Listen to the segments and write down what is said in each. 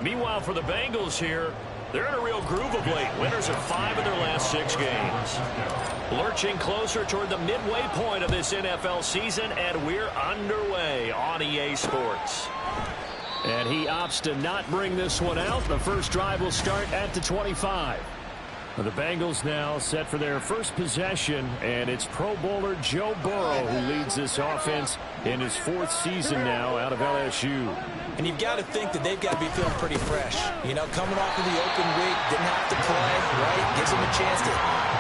Meanwhile, for the Bengals here, they're in a real groove of late. Winners of 5 of their last 6 games. Lurching closer toward the midway point of this NFL season, and we're underway on EA Sports. And he opts to not bring this one out. The first drive will start at the 25. The Bengals now set for their first possession, and it's Pro Bowler Joe Burrow who leads this offense in his 4th season now out of LSU. And you've got to think that they've got to be feeling pretty fresh. You know, coming off of the open week, didn't have to play, right? Gives them a chance to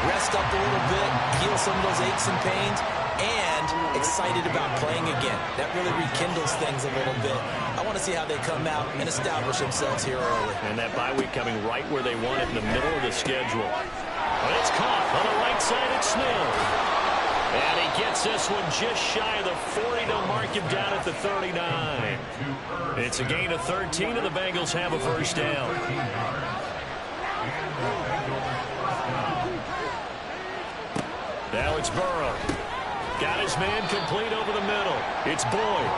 rest up a little bit, heal some of those aches and pains, and excited about playing again. That really rekindles things a little bit. I want to see how they come out and establish themselves here early. And that bye week coming right where they want it in the middle of the schedule. But it's caught on the right side at Smith. And he gets this one just shy of the 40 to mark him down at the 39. It's a gain of 13, and the Bengals have a first down. Now it's Burrow. Got his man complete over the middle. It's Boyd.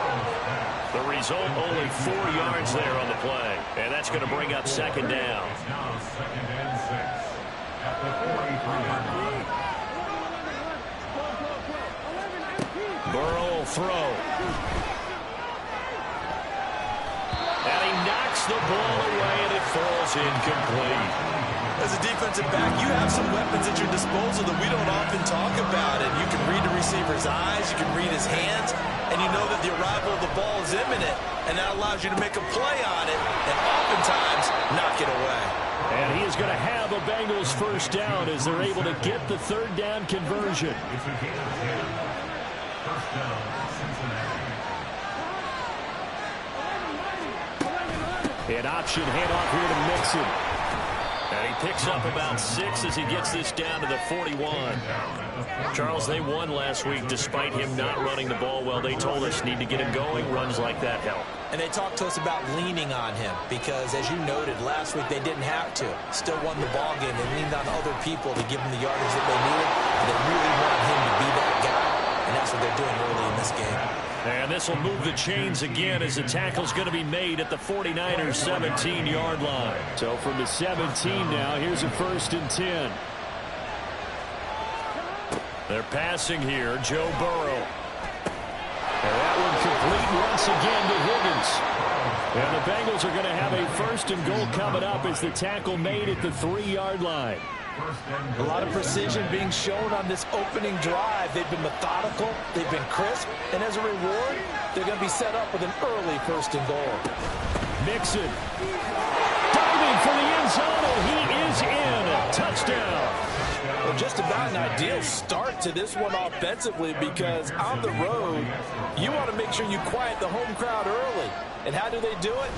The result, only 4 yards there on the play. And that's going to bring up second down. Burrow will throw. And he knocks the ball away, and it falls incomplete. As a defensive back, you have some weapons at your disposal that we don't often talk about. And you can read the receiver's eyes, you can read his hands, and you know that the arrival of the ball is imminent, and that allows you to make a play on it and oftentimes knock it away. And he is going to have a Bengals first down as they're able to get the 3rd down conversion. An option handoff here to Mixon. And he picks up about 6 as he gets this down to the 41. Charles, they won last week despite him not running the ball well. They told us need to get him going. Runs like that help. And they talked to us about leaning on him because, as you noted, last week they didn't have to. Still won the ball game. They leaned on other people to give them the yardage that they needed. And they really wanted him to be that guy. And that's what they're doing early in this game. And this will move the chains again as the tackle's going to be made at the 49ers' 17-yard line. So from the 17 now, here's a 1st and 10. They're passing here, Joe Burrow. And that one complete once again to Higgins. And the Bengals are going to have a 1st and goal coming up as the tackle made at the 3-yard line. A lot of precision being shown on this opening drive. They've been methodical, they've been crisp, and as a reward, they're going to be set up with an early 1st and goal. Mixon. Diving for the end zone. Oh, he is in. Touchdown. Well, just about an ideal start to this one offensively because on the road, you want to make sure you quiet the home crowd early. And how do they do it?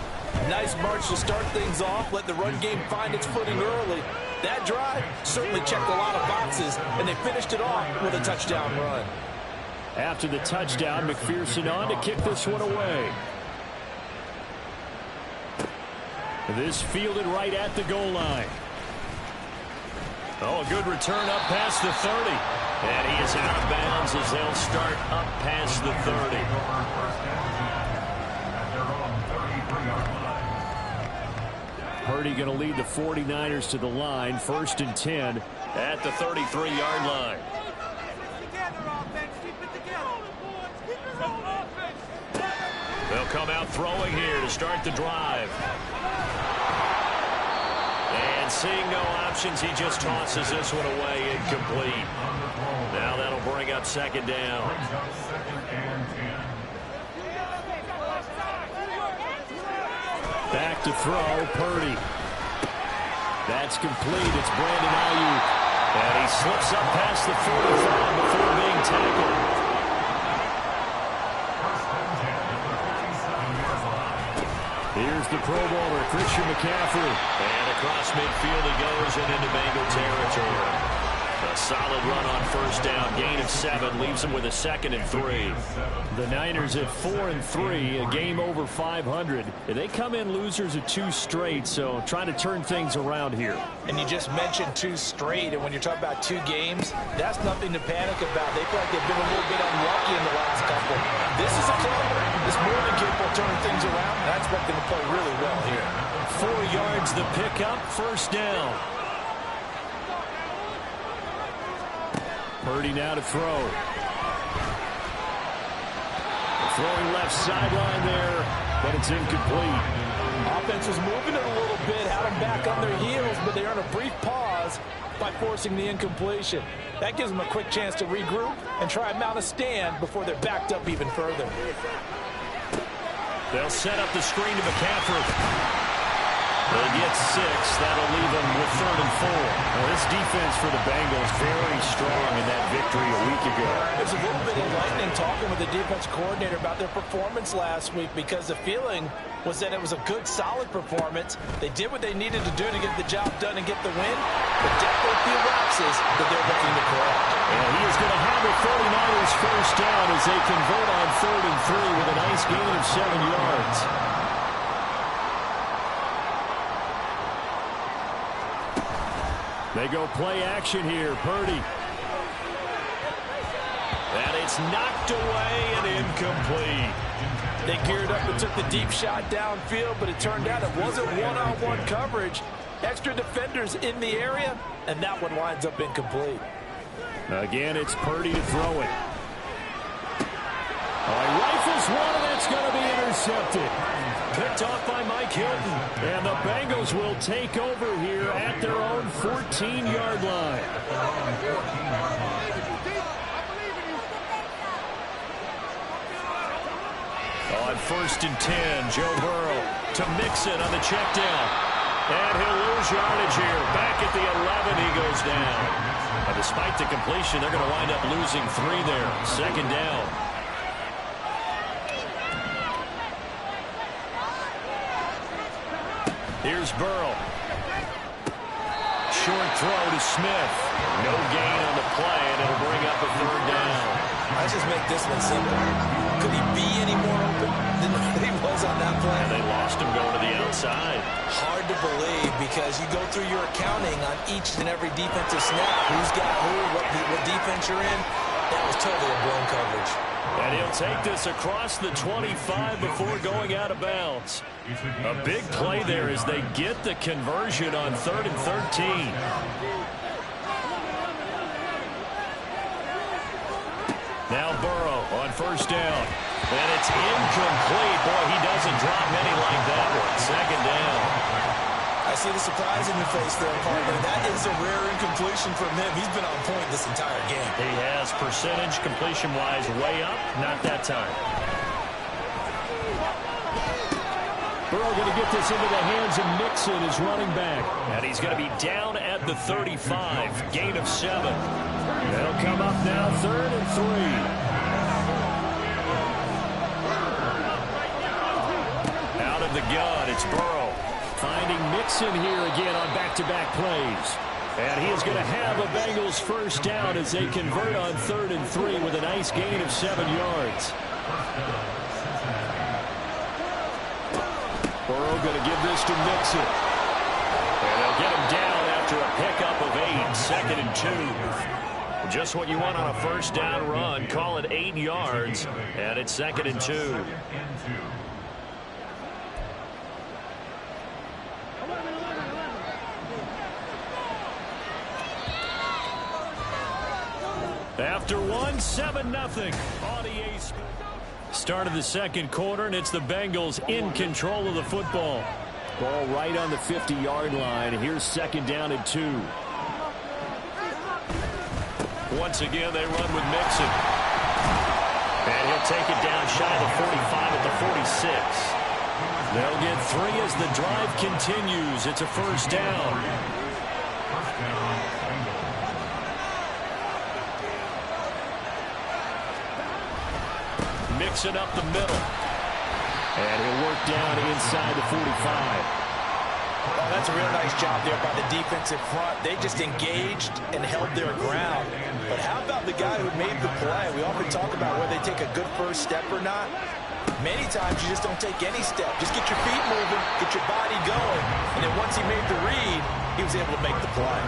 Nice march to start things off. Let the run game find its footing early. That drive certainly checked a lot of boxes, and they finished it off with a touchdown run. After the touchdown, McPherson on to kick this one away. This fielded right at the goal line. Oh, a good return up past the 30. And he is out of bounds as they'll start up past the 30. Purdy going to lead the 49ers to the line. 1st and 10 at the 33-yard line. They'll come out throwing here to start the drive. And seeing no options, he just tosses this one away incomplete. Now that'll bring up second down. Back to throw, Purdy. That's complete. It's Brandon Ayuk. And he slips up past the 45 before being tackled. Here's the Pro Bowler, Christian McCaffrey. And across midfield he goes and into Bengal territory. A solid run on first down. Gain of 7 leaves him with a 2nd and 3. The Niners at 4-3, a game over 500. They come in losers of 2 straight, so trying to turn things around here. And you just mentioned 2 straight, and when you're talking about 2 games, that's nothing to panic about. They feel like they've been a little bit unlucky in the last couple. This is a club that's more than capable of turning things around, and I expect them to play really well here. 4 yards the pickup, first down. Purdy now to throw. Throwing left sideline there, but it's incomplete. Offense was moving it a little bit, had them back on their heels, but they earned a brief pause by forcing the incompletion. That gives them a quick chance to regroup and try and mount a stand before they're backed up even further. They'll set up the screen to McCaffrey. They'll get 6. That'll leave them with 3rd and 4. Now, this defense for the Bengals very strong in that victory a week ago. There's a little bit enlightening talking with the defense coordinator about their performance last week, because the feeling was that it was a good, solid performance. They did what they needed to do to get the job done and get the win, but definitely a few lapses that they're looking to correct. And he is going to have the 49ers first down as they convert on 3rd and 3 with a nice gain of 7 yards. They go play action here. Purdy. And it's knocked away and incomplete. They geared up and took the deep shot downfield, but it turned out it wasn't one-on-one coverage. Extra defenders in the area, and that one winds up incomplete. Again, it's Purdy to throw it. He rifles one, and it's going to be intercepted. Picked off by Mike Hilton. And the Bengals will take over here at their own 14-yard line. On 1st and 10, Joe Burrow to Mixon on the check down. And he'll lose yardage here. Back at the 11, he goes down. And despite the completion, they're going to wind up losing 3 there. 2nd down. Here's Burrow. Short throw to Smith. No gain on the play, and it'll bring up a 3rd down. Let's just make this one simple. Could he be any more open than he was on that play? And they lost him going to the outside. Hard to believe, because you go through your accounting on each and every defensive snap. Who's got who, what defense you're in. That was totally a blown coverage. And he'll take this across the 25 before going out of bounds. A big play there as they get the conversion on 3rd and 13. Now Burrow on 1st down. And it's incomplete. Boy, he doesn't drop many like that one. 2nd down. I see the surprise in your face there, partner. That is a rare incompletion from him. He's been on point this entire game. He has percentage completion-wise way up. Not that time. Burrow going to get this into the hands of Mixon, his running back. And he's going to be down at the 35. Gain of 7. They'll come up now 3rd and 3. Out of the gun, it's Burrow. Finding Mixon here again on back-to-back plays. And he is going to have a Bengals first down as they convert on 3rd and 3 with a nice gain of 7 yards. Burrow going to give this to Mixon. And they'll get him down after a pickup of 8. 2nd and 2. Just what you want on a first down run. Call it 8 yards. And it's 2nd and 2. After 1, 7-0 on EA Sports. Start of the 2nd quarter, and it's the Bengals in control of the football. Ball right on the 50-yard line. Here's 2nd down and 2. Once again, they run with Mixon. And he'll take it down shy of the 45 at the 46. They'll get 3 as the drive continues. It's a first down. Mixon up the middle. And he'll work down inside the 45. Well, that's a real nice job there by the defensive front. They just engaged and held their ground. But how about the guy who made the play? We often talk about whether they take a good first step or not. Many times you just don't take any step. Just get your feet moving, get your body going. And then once he made the read, he was able to make the play.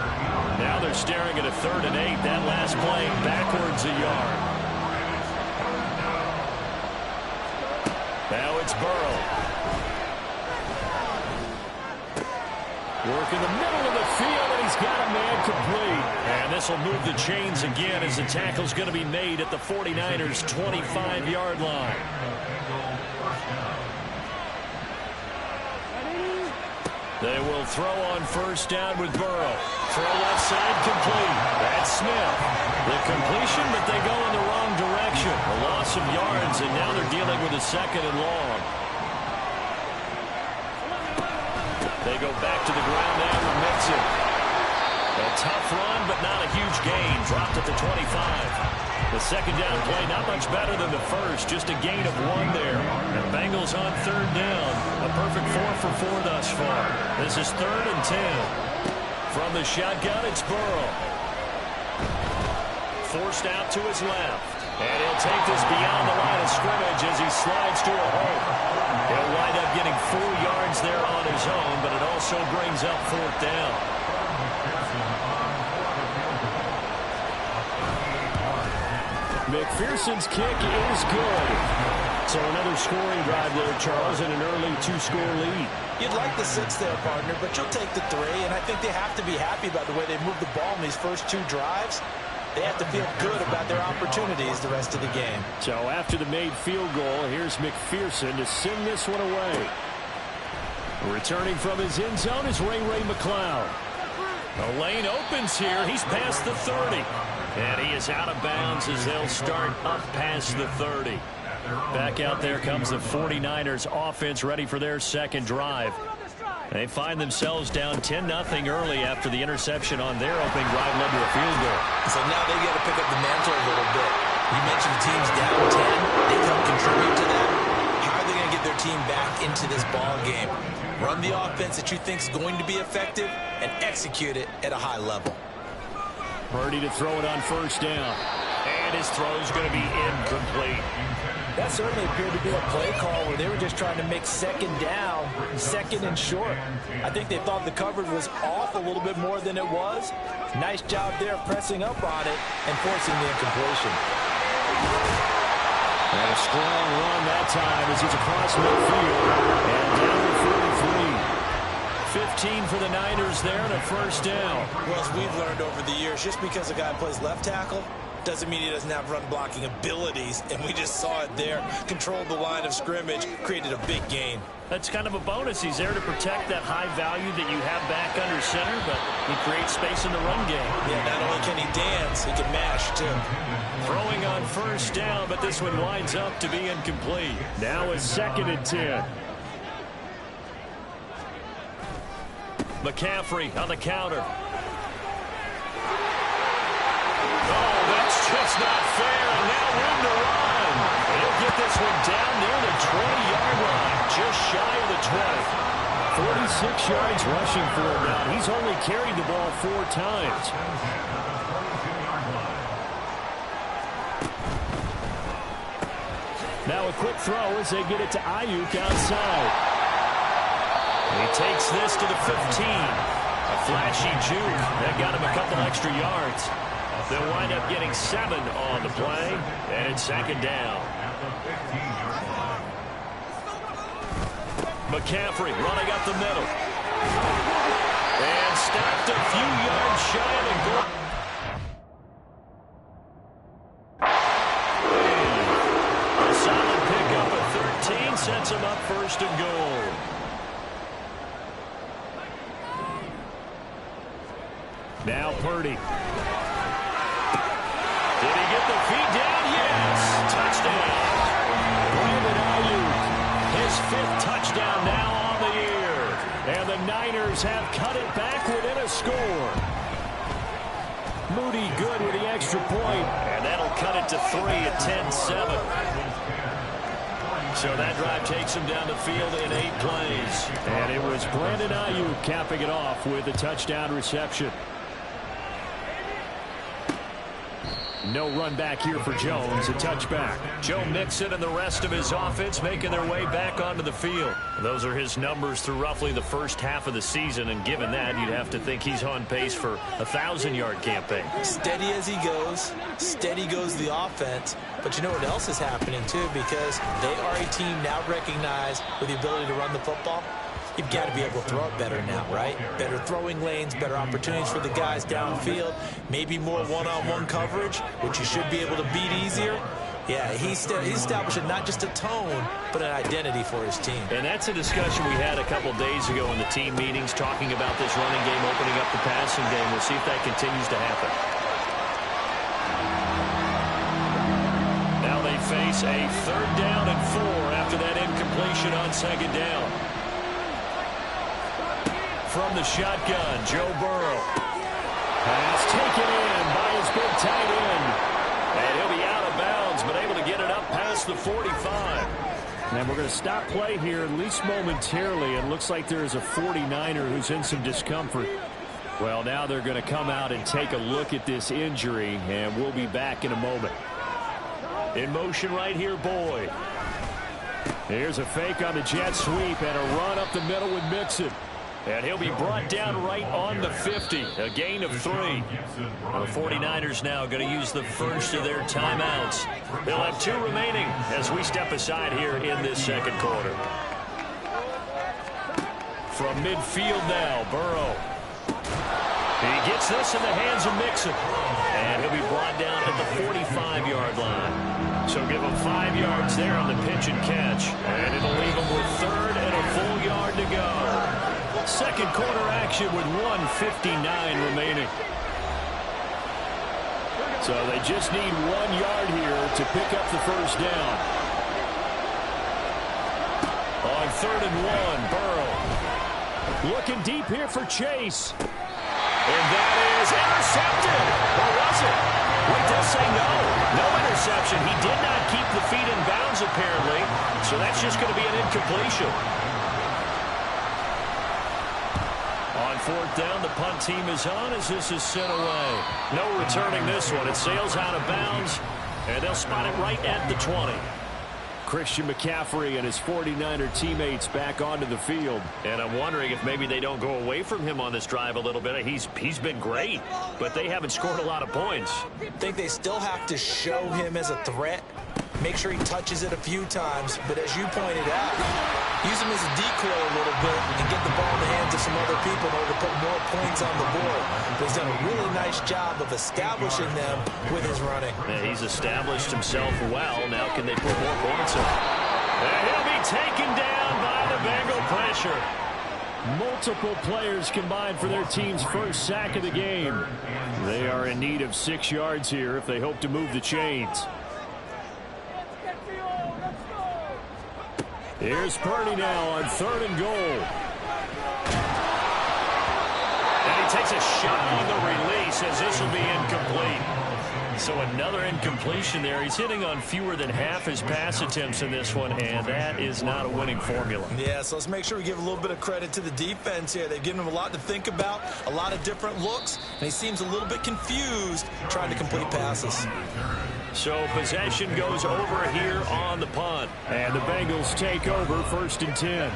Now they're staring at a 3rd and 8. That last play backwards a yard. Now it's Burrow. Working the middle of the field, and he's got a man complete. And this will move the chains again as the tackle's going to be made at the 49ers' 25-yard line. They will throw on first down with Burrow. Throw left side complete. That's Smith. The completion, but they go in the wrong direction. A loss of yards, and now they're dealing with a second and long. They go back to the ground after Mixon. A tough run, but not a huge gain. Dropped at the 25. The second down play, not much better than the first. Just a gain of 1 there. And Bengals on third down. A perfect 4 for 4 thus far. This is 3rd and 10. From the shotgun, it's Burrow. Forced out to his left. And he'll take this beyond the line of scrimmage as he slides to a hole. He'll wind up getting 4 yards there on his own, but it also brings up 4th down. McPherson's kick is good. So another scoring drive there, Charles, and an early 2-score lead. You'd like the 6 there, partner, but you'll take the 3, and I think they have to be happy about the way they moved the ball in these first 2 drives. They have to feel good about their opportunities the rest of the game. So after the made field goal, here's McPherson to send this one away. Returning from his end zone is Ray McCloud. The lane opens here. He's past the 30. And he is out of bounds as they'll start up past the 30. Back out there comes the 49ers offense ready for their second drive. They find themselves down 10-0 early after the interception on their opening drive led to a field goal. So now they got to pick up the mantle a little bit. You mentioned the team's down 10. They come contribute to that. How are they going to get their team back into this ball game? Run the offense that you think is going to be effective and execute it at a high level. Purdy to throw it on first down. And his throw is going to be incomplete. That certainly appeared to be a play call where they were just trying to make second down, second and short. I think they thought the coverage was off a little bit more than it was. Nice job there pressing up on it and forcing the incompletion. And a strong run that time as he's across midfield. And down to 43. 15 for the Niners there and a first down. Well, as we've learned over the years, just because a guy plays left tackle doesn't mean he doesn't have run blocking abilities, and we just saw it there. Controlled the line of scrimmage, created a big gain. That's kind of a bonus. He's there to protect that high value that you have back under center, but he creates space in the run game. Yeah, not only can he dance, he can mash, too. Throwing on first down, but this one winds up to be incomplete. Now it's 2nd and 10. McCaffrey on the counter. Oh, that's just not fair, and now room to run. He'll get this one down near the 20-yard line, just shy of the 20. 46 yards rushing for him now. He's only carried the ball 4 times. Now a quick throw as they get it to Ayuk outside. He takes this to the 15. A flashy juke. That got him a couple extra yards. They'll wind up getting 7 on the play, and it's 2nd down. McCaffrey running up the middle. And stopped a few yards shy of the goal. A solid pickup at 13 sets him up 1st and goal. Now Purdy. Did he get the feet down? Yes. Touchdown. Brandon Ayuk. His 5th touchdown now on the year. And the Niners have cut it back within a score. Moody good with the extra point. And that'll cut it to 3 at 10-7. So that drive takes him down the field in 8 plays. And it was Brandon Ayuk capping it off with a touchdown reception. No run back here for Jones, a touchback. Joe Mixon and the rest of his offense making their way back onto the field. Those are his numbers through roughly the first half of the season, and given that, you'd have to think he's on pace for a 1,000-yard campaign. Steady as he goes, steady goes the offense, but you know what else is happening too, because they are a team now recognized with the ability to run the football. you've got to be able to throw it better now, right? Better throwing lanes, better opportunities for the guys downfield, maybe more one-on-one coverage, which you should be able to beat easier. Yeah, he's establishing not just a tone, but an identity for his team. And that's a discussion we had a couple days ago in the team meetings, talking about this running game opening up the passing game. We'll see if that continues to happen. Now they face a 3rd down and 4 after that incompletion on 2nd down. From the shotgun, Joe Burrow. Pass taken in by his big tight end. And he'll be out of bounds, but able to get it up past the 45. And we're going to stop play here, at least momentarily. It looks like there is a 49er who's in some discomfort. Well, now they're going to come out and take a look at this injury, and we'll be back in a moment. In motion right here, Boyd. Here's a fake on the jet sweep and a run up the middle with Mixon. And he'll be brought down right on the 50. A gain of 3. The 49ers now going to use the first of their timeouts. They'll have 2 remaining as we step aside here in this 2nd quarter. From midfield now, Burrow. He gets this in the hands of Mixon. And he'll be brought down at the 45-yard line. So give him 5 yards there on the pitch and catch. And it'll leave him with 3rd and a full yard to go. 2nd quarter action with 1:59 remaining. So they just need 1 yard here to pick up the 1st down. On 3rd and 1, Burrow. Looking deep here for Chase. And that is intercepted. Or was it? Wait, does say no. No interception. He did not keep the feet in bounds, apparently. So that's just going to be an incompletion. On 4th down, the punt team is on as this is sent away. No returning this one. It sails out of bounds, and they'll spot it right at the 20. Christian McCaffrey and his 49er teammates back onto the field. And I'm wondering if maybe they don't go away from him on this drive a little bit. He's been great, but they haven't scored a lot of points. I think they still have to show him as a threat. Make sure he touches it a few times, but as you pointed out, use him as a decoy a little bit and get the ball in the hands of some other people in order to put more points on the board. But he's done a really nice job of establishing them with his running. Yeah, he's established himself well. Now can they put more points in? And he'll be taken down by the Bengal pressure. Multiple players combined for their team's first sack of the game. They are in need of 6 yards here if they hope to move the chains. Here's Purdy now on 3rd and goal. And he takes a shot on the release as this will be incomplete. So another incompletion there. He's hitting on fewer than half his pass attempts in this one, and that is not a winning formula. Yeah, so let's make sure we give a little bit of credit to the defense here. They've given him a lot to think about, a lot of different looks, and he seems a little bit confused trying to complete passes. So possession goes over here on the punt. And the Bengals take over 1st and 10.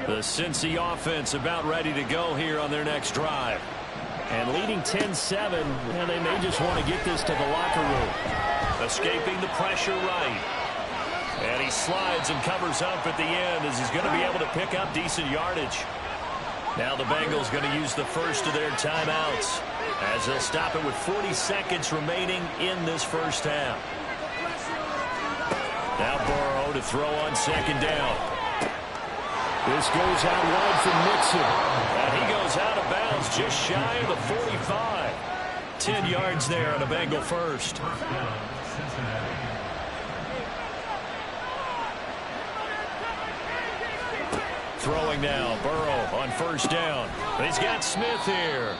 The Cincy offense about ready to go here on their next drive. And leading 10-7, and they may just want to get this to the locker room. Escaping the pressure right. And he slides and covers up at the end as he's going to be able to pick up decent yardage. Now the Bengals going to use the first of their timeouts as they'll stop it with 40 seconds remaining in this first half. Now Burrow to throw on 2nd down. This goes out wide for Mixon. And he goes out of bounds just shy of the 45. 10 yards there on a Bengal first. Throwing now, Burrow on 1st down. He's got Smith here.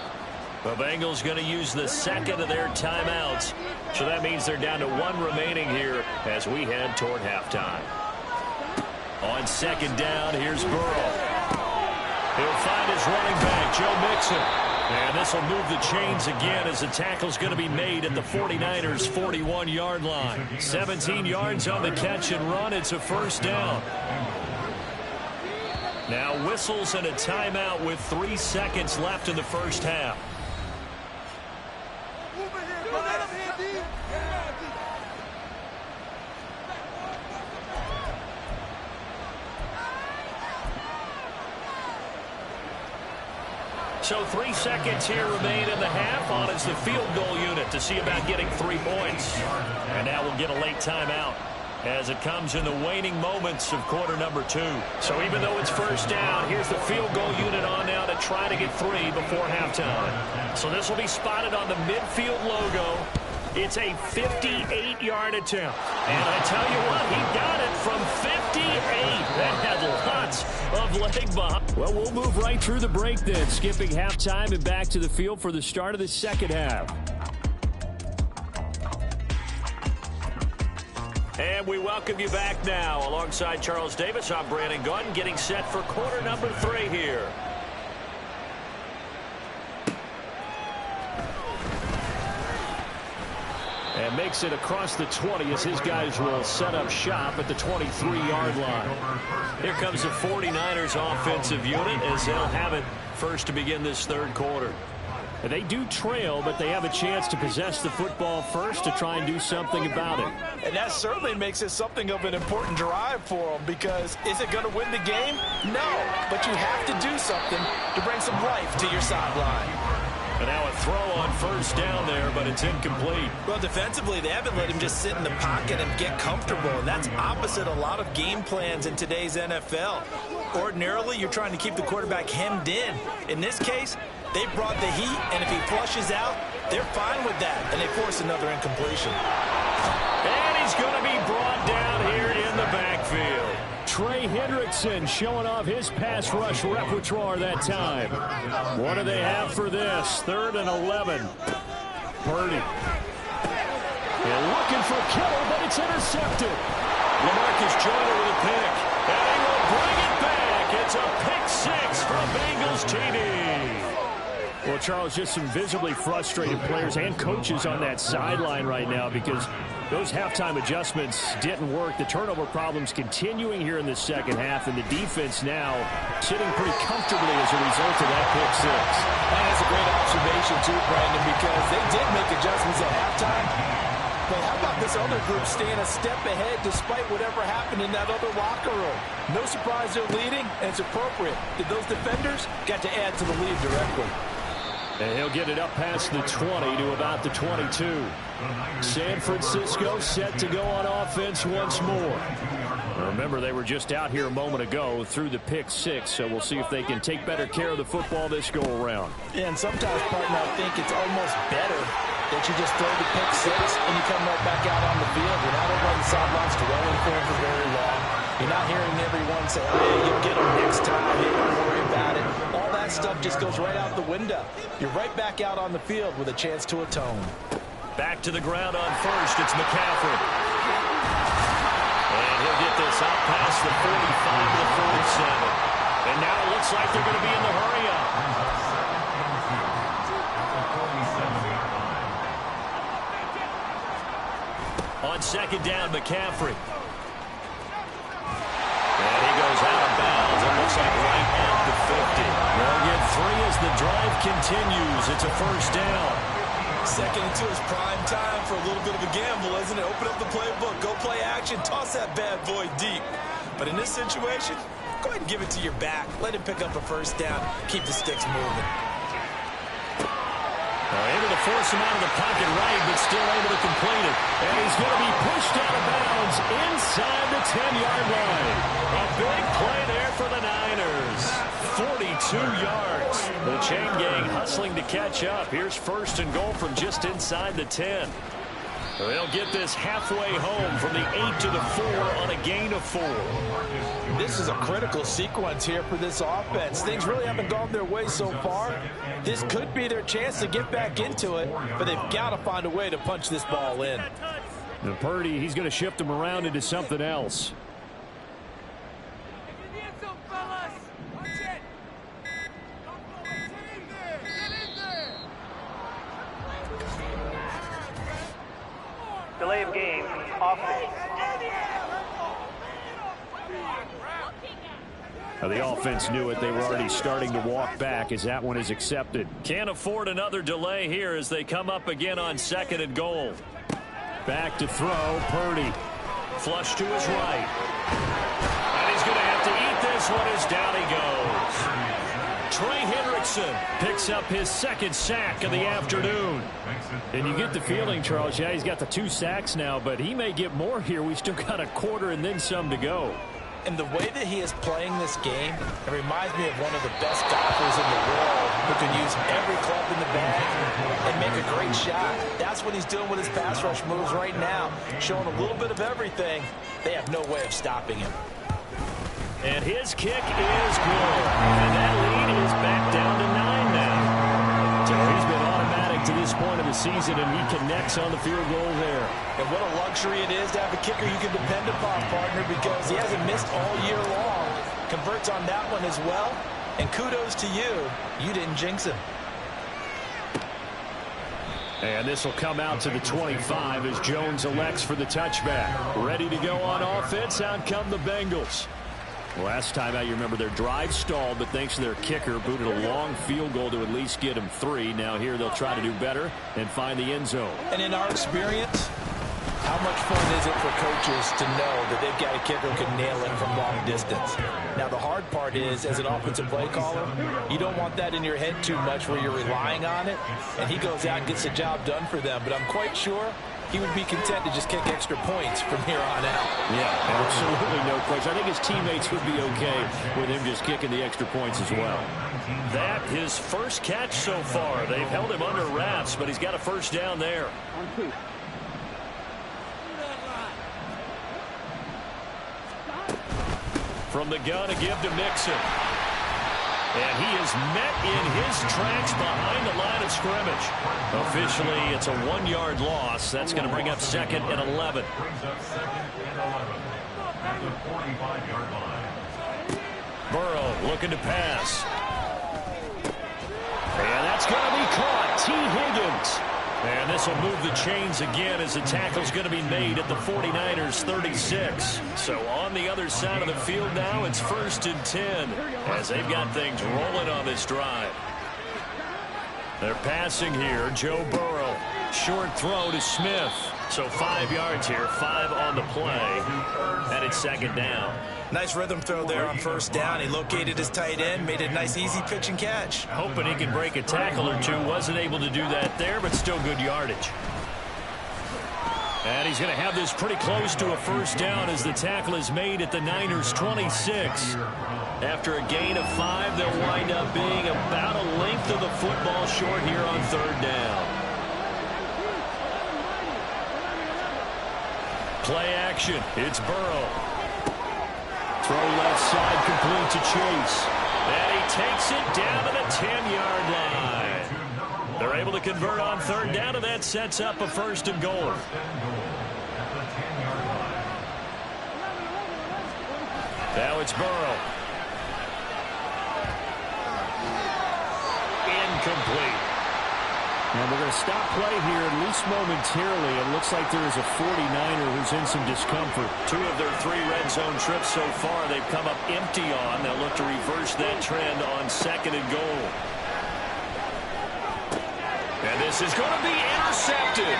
The Bengals going to use the 2nd of their timeouts. So that means they're down to 1 remaining here as we head toward halftime. On 2nd down, here's Burrow. He'll find his running back, Joe Mixon. And this will move the chains again as the tackle's going to be made at the 49ers' 41-yard line. 17 yards on the catch and run. It's a 1st down. Now whistles and a timeout with 3 seconds left in the first half. So 3 seconds here remain in the half. On is the field goal unit to see about getting 3 points. And now we'll get a late timeout as it comes in the waning moments of quarter number 2. So even though it's first down, here's the field goal unit on now to try to get 3 before halftime. So this will be spotted on the midfield logo. It's a 58-yard attempt. And I tell you what, he got it from 58. That had lots of leg behind. Well, we'll move right through the break then, skipping halftime and back to the field for the start of the second half. And we welcome you back now. Alongside Charles Davis, I'm Brandon Gaudin, getting set for quarter number 3 here. And makes it across the 20 as his guys will set up shop at the 23-yard line. Here comes the 49ers offensive unit as they'll have it first to begin this third quarter. They do trail, but they have a chance to possess the football first to try and do something about it. And that certainly makes it something of an important drive for them, because is it going to win the game? No, but you have to do something to bring some life to your sideline. And now a throw on first down there, but it's incomplete. Well, defensively, they haven't let him just sit in the pocket and get comfortable, and that's opposite a lot of game plans in today's NFL. Ordinarily, you're trying to keep the quarterback hemmed in. In this case, they brought the heat, and if he flushes out, they're fine with that, and they force another incompletion. And he's going to be brought down here in the backfield. Trey Hendrickson showing off his pass rush repertoire that time. What do they have for this? 3rd and 11. Purdy. And looking for Kittle, but it's intercepted. LaMarcus Joyner with a pick. And he will bring it back. It's a pick 6 from Bengals TD. Well, Charles, just some visibly frustrated players and coaches on that sideline right now because those halftime adjustments didn't work. The turnover problems continuing here in the second half, and the defense now sitting pretty comfortably as a result of that pick 6. That's a great observation, too, Brandon, because they did make adjustments at halftime. But how about this other group staying a step ahead despite whatever happened in that other locker room? No surprise they're leading, and it's appropriate that those defenders got to add to the lead directly. And he'll get it up past the 20 to about the 22. San Francisco set to go on offense once more. Remember, they were just out here a moment ago through the pick 6, so we'll see if they can take better care of the football this go-around. Yeah, and sometimes, partner, I think it's almost better that you just throw the pick 6 and you come right back out on the field. You're not over on the sidelines dwelling for him for very long. You're not hearing everyone say, oh, yeah, you'll get him next time. Hey, don't worry about it. All that stuff just goes right out the window. You're right back out on the field with a chance to atone. Back to the ground on first. It's McCaffrey. And he'll get this out past the 45 to the 47. And now it looks like they're going to be in the hurry-up. On second down, McCaffrey. And he goes out of bounds. It looks like right at the 50. They'll get 3 as the drive continues. It's a first down. 2nd and 2 is prime time for a little bit of a gamble, isn't it? Open up the playbook, go play action, toss that bad boy deep. But in this situation, go ahead and give it to your back. Let him pick up a first down. Keep the sticks moving. Able to force him out of the pocket right, but still able to complete it. And he's going to be pushed out of bounds inside the 10-yard line. A big play there for the Niners. 42 yards. The chain gang hustling to catch up. Here's 1st and goal from just inside the 10. They'll get this halfway home from the 8 to the 4 on a gain of 4. This is a critical sequence here for this offense. Things really haven't gone their way so far. This could be their chance to get back into it, but they've got to find a way to punch this ball in. Now Purdy, he's going to shift him around into something else. Delay of game, offense. Now the offense knew it. They were already starting to walk back as that one is accepted. Can't afford another delay here as they come up again on 2nd and goal. Back to throw, Purdy. Flush to his right. And he's going to have to eat this one as down he goes. Trey Hendrickson picks up his second sack of the afternoon. And you get the feeling, Charles, yeah, he's got the 2 sacks now, but he may get more here. We still got a quarter and then some to go. And the way that he is playing this game, it reminds me of one of the best golfers in the world who can use every club in the bag and make a great shot. That's what he's doing with his pass rush moves right now, showing a little bit of everything. They have no way of stopping him. And his kick is good. And that lead is back down to 9 now. So he's been automatic to this point of the season, and he connects on the field goal there. And what a luxury it is to have a kicker you can depend upon, partner, because he hasn't missed all year long. Converts on that one as well. And kudos to you. You didn't jinx him. And this will come out to the 25 as Jones elects for the touchback. Ready to go on offense. Out come the Bengals. Last time out, you remember their drive stalled, but thanks to their kicker, booted a long field goal to at least get them 3. Now here they'll try to do better and find the end zone. And in our experience, how much fun is it for coaches to know that they've got a kicker who can nail it from long distance? Now, the hard part is, as an offensive play caller, you don't want that in your head too much where you're relying on it, and he goes out and gets the job done for them. But I'm quite sure he would be content to just kick extra points from here on out. Yeah, absolutely no question. I think his teammates would be okay with him just kicking the extra points as well. That his first catch so far. They've held him under wraps, but he's got a first down there. From the gun, a give to Mixon. And he is met in his tracks behind the line of scrimmage. Officially, it's a 1-yard loss. That's going to bring up 2nd and 11. Burrow looking to pass. And that's going to be caught. T. Higgins. And this will move the chains again as the tackle's going to be made at the 49ers 36. So on the other side of the field now, it's 1st and 10 as they've got things rolling on this drive. They're passing here. Joe Burrow. Short throw to Smith. So 5 yards here, 5 on the play. And it's 2nd down. Nice rhythm throw there on 1st down. He located his tight end, made a nice easy pitch and catch. Hoping he can break a tackle or two. Wasn't able to do that there, but still good yardage. And he's going to have this pretty close to a 1st down as the tackle is made at the Niners 26. After a gain of 5, they'll wind up being about a length of the football short here on 3rd down. Play action. It's Burrow. Throw left side complete to Chase. And he takes it down to the 10-yard line. They're able to convert on 3rd down, and that sets up a 1st and goal. Now it's Burrow. Incomplete. And we're going to stop play here, at least momentarily. It looks like there is a 49er who's in some discomfort. 2 of their 3 red zone trips so far they've come up empty on. They'll look to reverse that trend on 2nd and goal. And this is going to be intercepted.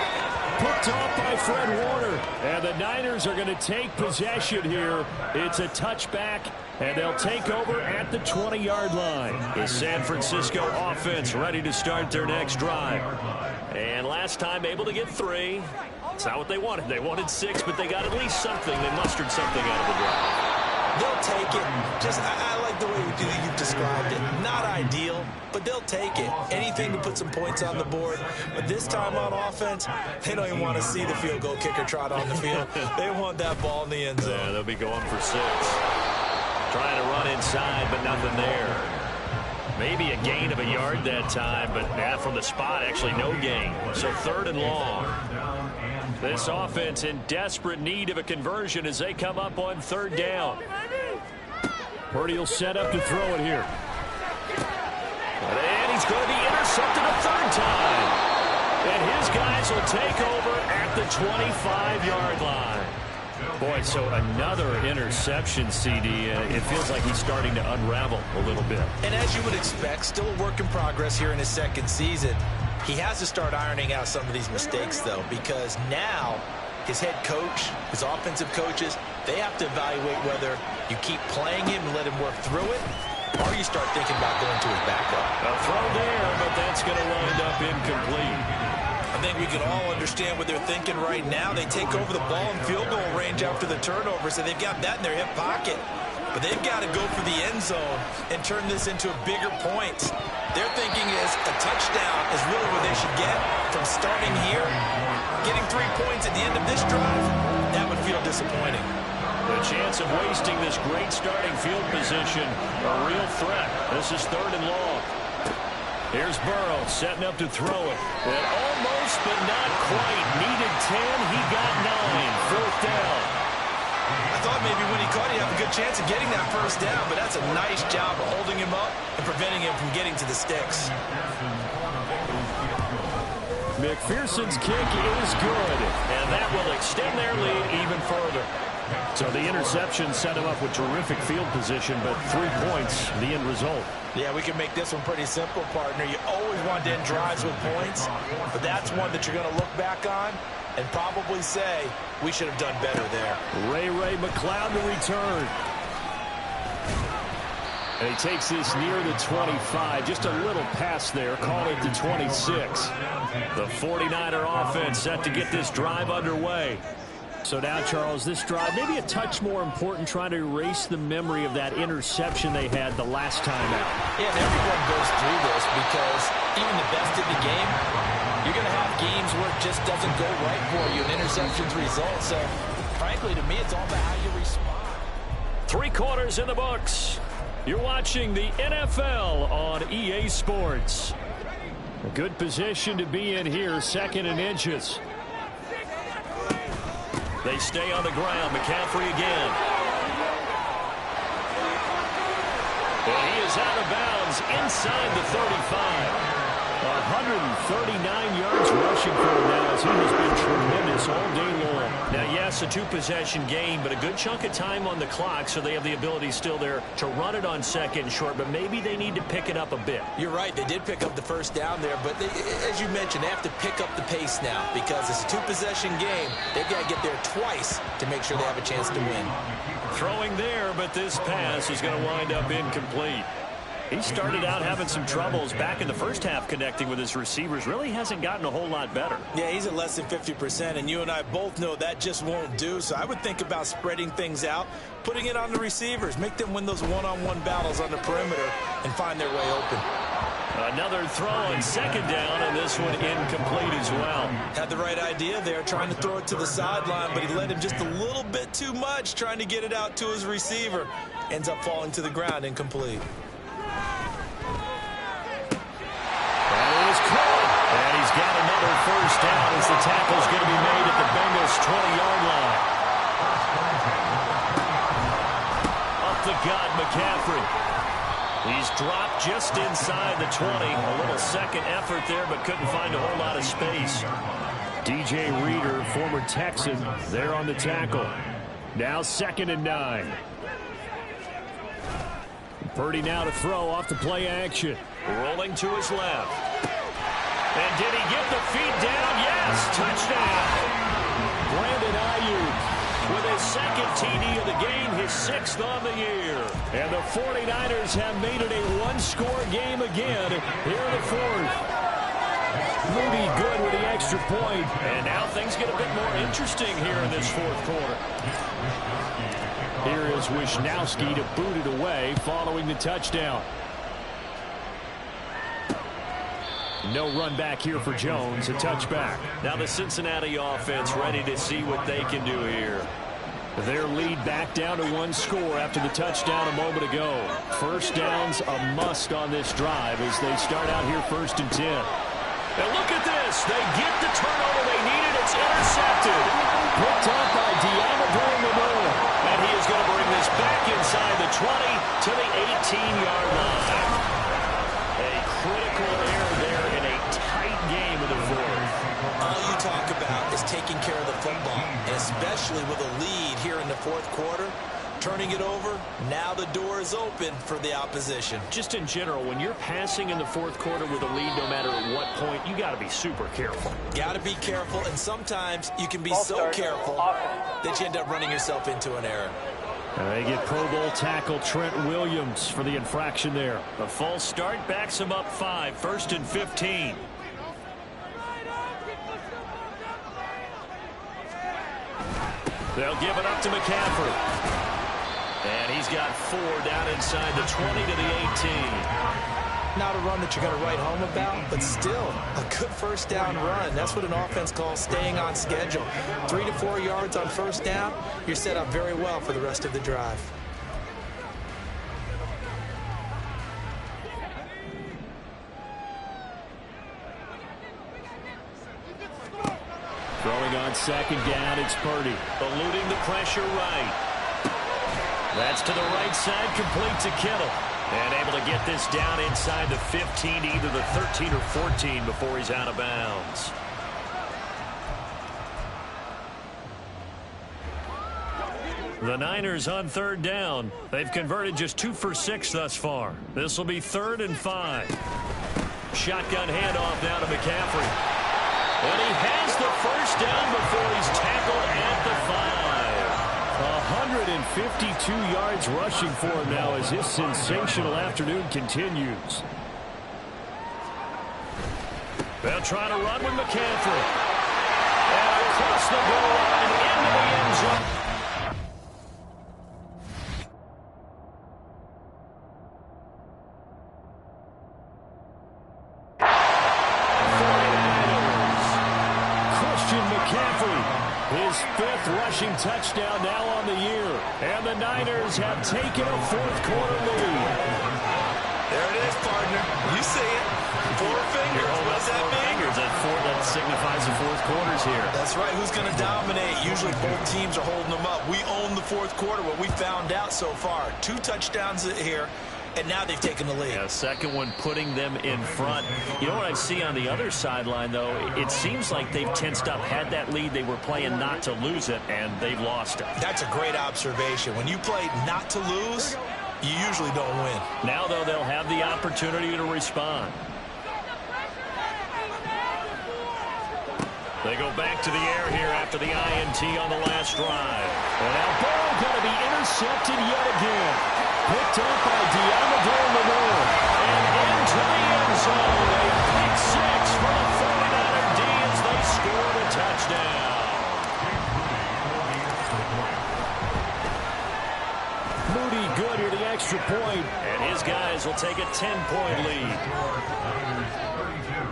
Picked off by Fred Warner. And the Niners are going to take possession here. It's a touchback, and they'll take over at the 20-yard line. The San Francisco offense ready to start their next drive. And last time able to get 3. It's not what they wanted. They wanted 6, but they got at least something. They mustered something out of the drive. They'll take it. I like the way you've described it. Not ideal, but they'll take it. Anything to put some points on the board. But this time on offense, they don't even want to see the field goal kicker trot on the field. They want that ball in the end zone. Yeah, they'll be going for 6. Trying to run inside, but nothing there. Maybe a gain of a yard that time, but from the spot, actually no gain. So 3rd and long. This offense in desperate need of a conversion as they come up on 3rd down. Purdy will set up to throw it here. And he's going to be intercepted a 3rd time. And his guys will take over at the 25-yard line. Boy, so another interception, CD. It feels like he's starting to unravel a little bit. And as you would expect, still a work in progress here in his 2nd season. He has to start ironing out some of these mistakes, though, because now his head coach, his offensive coaches, they have to evaluate whether you keep playing him and let him work through it, or you start thinking about going to his backup. A throw there, but that's going to wind up incomplete. I think we can all understand what they're thinking right now. They take over the ball in field goal range after the turnover, so they've got that in their hip pocket. But they've got to go for the end zone and turn this into a bigger point. Their thinking is a touchdown is really where they should get from starting here. Getting 3 points at the end of this drive, that would feel disappointing. The chance of wasting this great starting field position, a real threat. This is 3rd and long. Here's Burrow setting up to throw it. And almost, but not quite. Needed 10. He got 9. 4th down. I thought maybe when he caught it, he'd have a good chance of getting that first down, but that's a nice job of holding him up and preventing him from getting to the sticks. McPherson's kick is good, and that will extend their lead even further. So the interception set him up with terrific field position, but 3 points, the end result. Yeah, we can make this one pretty simple, partner. You always want to end drives with points, but that's one that you're going to look back on and probably say, we should have done better there. Ray McCloud to return. And he takes this near the 25. Just a little pass there. Call it the 26. The 49er offense set to get this drive underway. So now, Charles, this drive maybe a touch more important, trying to erase the memory of that interception they had the last time out. Yeah, and everyone goes through this because even the best in the game, you're going to have games where it just doesn't go right for you, and interceptions result. So, frankly, to me, it's all about how you respond. 3 quarters in the books. You're watching the NFL on EA Sports. A good position to be in here, 2nd and inches. They stay on the ground. McCaffrey again. And he is out of bounds inside the 35. 139 yards rushing for him now, as he has been tremendous all day long. Now, yes, a 2-possession game, but a good chunk of time on the clock, so they have the ability still there to run it on 2nd and short, but maybe they need to pick it up a bit. You're right. They did pick up the first down there, but as you mentioned, they have to pick up the pace now because it's a 2-possession game. They've got to get there twice to make sure they have a chance to win. Throwing there, but this pass is going to wind up incomplete. He started out having some troubles back in the first half connecting with his receivers. Really hasn't gotten a whole lot better. Yeah, he's at less than 50%, and you and I both know that just won't do. So I would think about spreading things out, putting it on the receivers, make them win those one-on-one battles on the perimeter and find their way open. Another throw on 2nd down, and this one incomplete as well. Had the right idea there, trying to throw it to the sideline, but he let him just a little bit too much, trying to get it out to his receiver. Ends up falling to the ground, incomplete. And he's got another first down as the tackle's going to be made at the Bengals' 20-yard line. Up the gut, McCaffrey. He's dropped just inside the 20. A little second effort there, but couldn't find a whole lot of space. DJ Reader, former Texan, there on the tackle. Now 2nd and 9. Purdy now to throw off the play action. Rolling to his left. And did he get the feet down? Yes, touchdown. Brandon Ayuk with his 2nd TD of the game, his 6th on the year. And the 49ers have made it a 1-score game again here in the 4th. Moody good with the extra point. And now things get a bit more interesting here in this 4th quarter. Here is Wisnowski to boot it away following the touchdown. No run back here for Jones, a touchback. Now the Cincinnati offense ready to see what they can do here. Their lead back down to 1 score after the touchdown a moment ago. First down's a must on this drive as they start out here 1st and 10. And look at this. They get the turnover they needed. It's intercepted. Picked up by Diamador Manor. And he is going to bring this back inside the 20 to the 18-yard line. A critical error there in a tight game of the 4th. All you talk about is taking care of the football, and especially with a lead here in the 4th quarter. Turning it over, now the door is open for the opposition. Just in general, when you're passing in the 4th quarter with a lead, no matter at what point, you got to be super careful. Got to be careful, and sometimes you can be so careful that you end up running yourself into an error. They get Pro Bowl tackle Trent Williams for the infraction there. A false start backs him up 5, 1st and 15. They'll give it up to McCaffrey. And he's got 4 down inside the 20 to the 18. Not a run that you're going to write home about, but still a good first down run. That's what an offense calls staying on schedule. 3 to 4 yards on first down, you're set up very well for the rest of the drive. Throwing on 2nd down, it's Purdy. Eluding the pressure right. That's to the right side, complete to Kittle. And able to get this down inside the 15 to either the 13 or 14 before he's out of bounds. The Niners on 3rd down. They've converted just 2 for 6 thus far. This will be 3rd and 5. Shotgun handoff now to McCaffrey. And he has the first down before he's tackled at the 5. 152 yards rushing for him now as his sensational afternoon continues. They'll try to run with McCaffrey. And across the goal line into the end zone. His 5th rushing touchdown now on the year. And the Niners have taken a 4th quarter lead. There it is, partner. You see it. 4 fingers. What does that mean? Fingers. That signifies the 4th quarters here. That's right. Who's going to dominate? Usually both teams are holding them up. We own the 4th quarter, what we found out so far. 2 touchdowns here. And now they've taken the lead. Yeah, second one putting them in front. You know what I see on the other sideline, though? It seems like they've tensed up, had that lead. They were playing not to lose it, and they've lost it. That's a great observation. When you play not to lose, you usually don't win. Now, though, they'll have the opportunity to respond. They go back to the air here after the INT on the last drive. And now Burrow going to be intercepted yet again. Picked up by Diamador Lenore. And into the end zone. A pick 6 for the 49er D as they scored a touchdown. Moody good here, the extra point. And his guys will take a 10-point lead.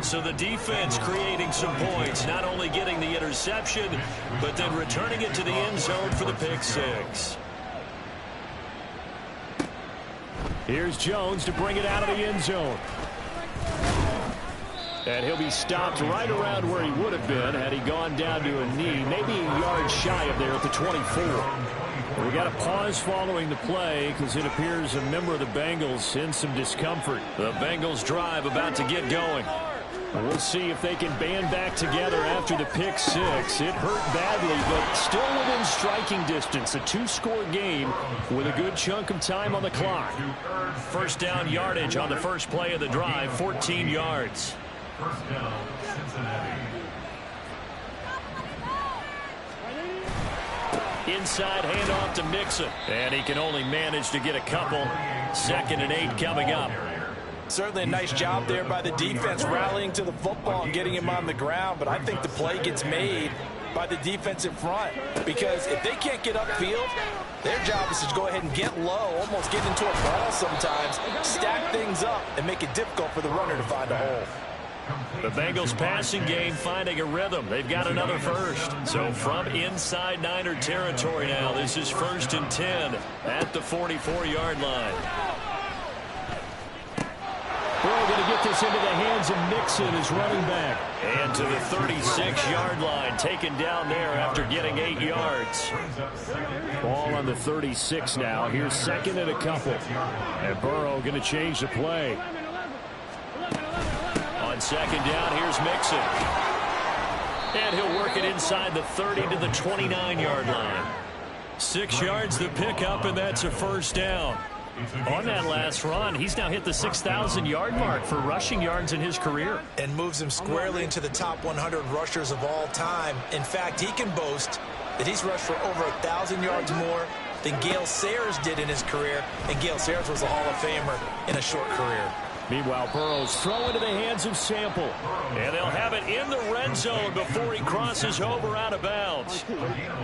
So the defense creating some points, not only getting the interception, but then returning it to the end zone for the pick 6. Here's Jones to bring it out of the end zone. And he'll be stopped right around where he would have been had he gone down to a knee, maybe a yard shy of there at the 24. We got a pause following the play because it appears a member of the Bengals in some discomfort. The Bengals drive about to get going. We'll see if they can band back together after the pick 6. It hurt badly, but still within striking distance. A 2-score game with a good chunk of time on the clock. First down yardage on the first play of the drive, 14 yards. First down, Cincinnati. Inside handoff to Mixon. And he can only manage to get a couple. 2nd and 8 coming up. Certainly a nice job there by the defense rallying to the football and getting him on the ground. But I think the play gets made by the defensive front. Because if they can't get upfield, their job is to go ahead and get low, almost get into a ball sometimes, stack things up, and make it difficult for the runner to find a hole. The Bengals passing game finding a rhythm. They've got another first. So from inside Niner territory now, this is 1st and 10 at the 44-yard line. We're going to get this into the hands of Mixon as running back. And to the 36-yard line, taken down there after getting 8 yards. Ball on the 36 now. Here's 2nd and a couple. And Burrow going to change the play. On 2nd down, here's Mixon. And he'll work it inside the 30 to the 29-yard line. 6 yards the pickup, and that's a first down. On that last run, he's now hit the 6,000-yard mark for rushing yards in his career. And moves him squarely into the top 100 rushers of all time. In fact, he can boast that he's rushed for over 1,000 yards more than Gale Sayers did in his career, and Gale Sayers was a Hall of Famer in a short career. Meanwhile, Burrow's throw into the hands of Sample. And they'll have it in the red zone before he crosses over out of bounds.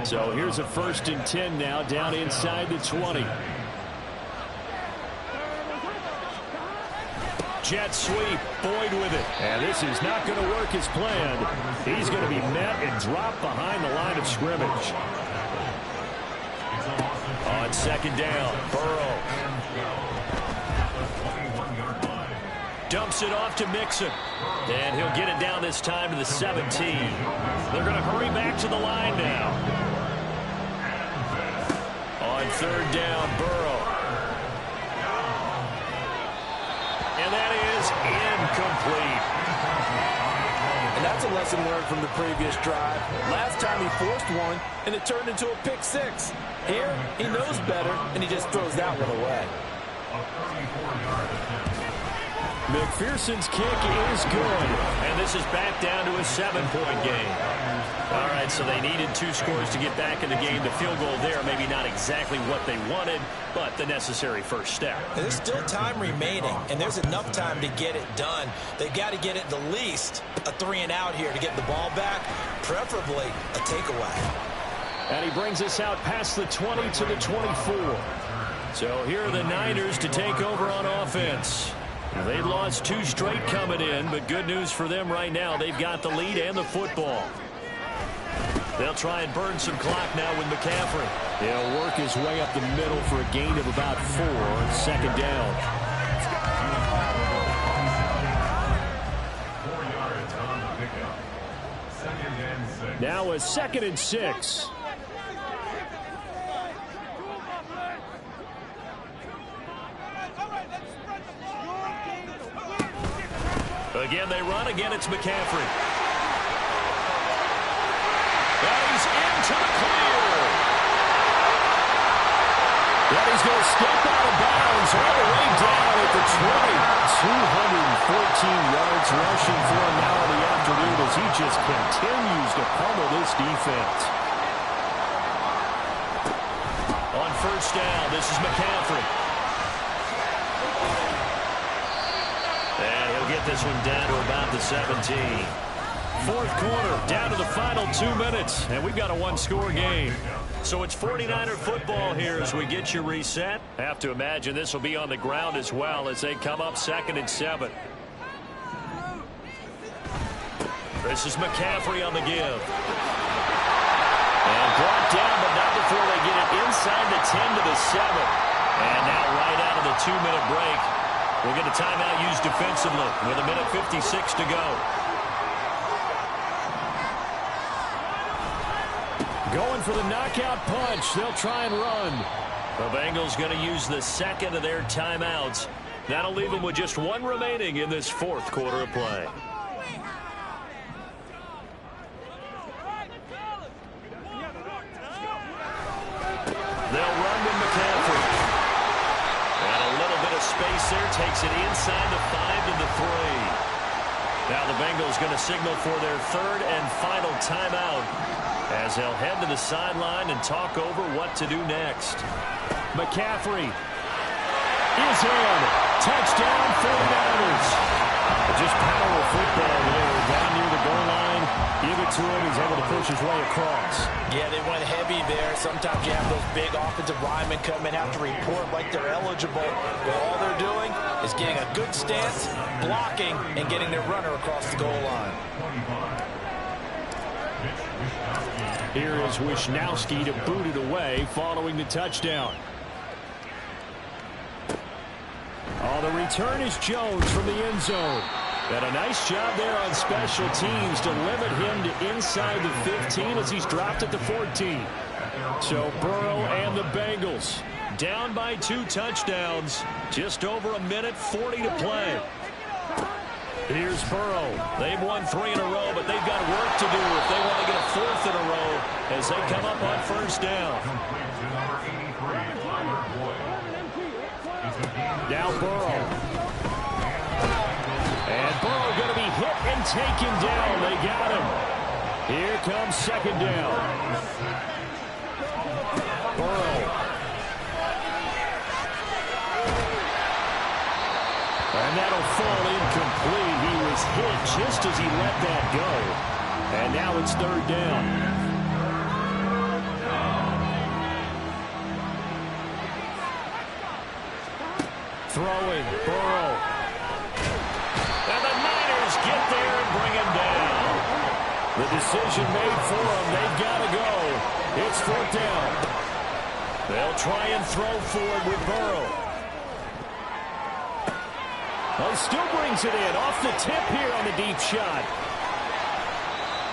So here's a 1st and 10 now, down inside the 20. Jet sweep, Boyd with it. And this is not going to work as planned. He's going to be met and dropped behind the line of scrimmage. On 2nd down, Burrow. Dumps it off to Mixon. And he'll get it down this time to the 17. They're going to hurry back to the line now. On 3rd down, Burrow. And that is incomplete. And that's a lesson learned from the previous drive. Last time he forced one, and it turned into a pick 6. Here, he knows better, and he just throws that one away. McPherson's kick is good. And this is back down to a 7-point game. All right, so they needed 2 scores to get back in the game. The field goal there, maybe not exactly what they wanted, but the necessary first step. There's still time remaining, and there's enough time to get it done. They've got to get it the least a 3-and-out here to get the ball back, preferably a takeaway. And he brings us out past the 20 to the 24. So here are the Niners to take over on offense. They lost 2 straight coming in, but good news for them right now. They've got the lead and the football. They'll try and burn some clock now with McCaffrey. He'll work his way up the middle for a gain of about 4. 2nd down. 4 yards on the pickup. 2nd and 6. Now a 2nd and 6. Again, they run. Again, it's McCaffrey. And he's into the clear. And he's going to step out of bounds all the way down at the 20. 214 yards rushing for him now in the afternoon as he just continues to pummel this defense. On 1st down, this is McCaffrey. And he'll get this one down to about the 17. 4th quarter, down to the final 2 minutes, and we've got a 1-score game. So it's 49er football here as we get you reset. Have to imagine this will be on the ground as well as they come up 2nd and 7. This is McCaffrey on the give. And brought down, but not before they get it inside the 10 to the 7. And now right out of the 2-minute break, we'll get a timeout used defensively with 1:56 to go. Going for the knockout punch. They'll try and run. The Bengals going to use the 2nd of their timeouts. That'll leave them with just 1 remaining in this 4th quarter of play. They'll run with McCaffrey. And a little bit of space there. Takes it inside the 5 to the 3. Now the Bengals going to signal for their 3rd and final timeout as they'll head to the sideline and talk over what to do next. McCaffrey is in. Touchdown 49ers. Just power of football there. Down near the goal line. Give it to him. He's able to push his way across. Yeah, they went heavy there. Sometimes you have those big offensive linemen come in, have to report like they're eligible. But all they're doing is getting a good stance, blocking, and getting their runner across the goal line. Here is Wisnowski to boot it away following the touchdown. Oh, the return is Jones from the end zone. And a nice job there on special teams to limit him to inside the 15 as he's dropped at the 14. So Burrow and the Bengals down by 2 touchdowns. Just over 1:40 to play. Here's Burrow. They've won 3 in a row, but they've got work to do if they want to get a 4th in a row as they come up on 1st down. Now Burrow. And Burrow going to be hit and taken down. They got him. Here comes 2nd down. Burrow just as he let that go. And now it's third down. Throwing, Burrow. And the Niners get there and bring him down. The decision made for them. They've got to go. It's fourth down. They'll try and throw forward with Burrow. Well, he still brings it in. Off the tip here on the deep shot.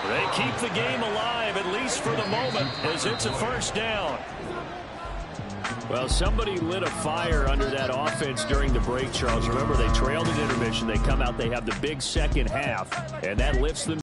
They keep the game alive, at least for the moment, as it's a first down. Well, somebody lit a fire under that offense during the break, Charles. Remember, they trailed at intermission. They come out, they have the big second half, and that lifts them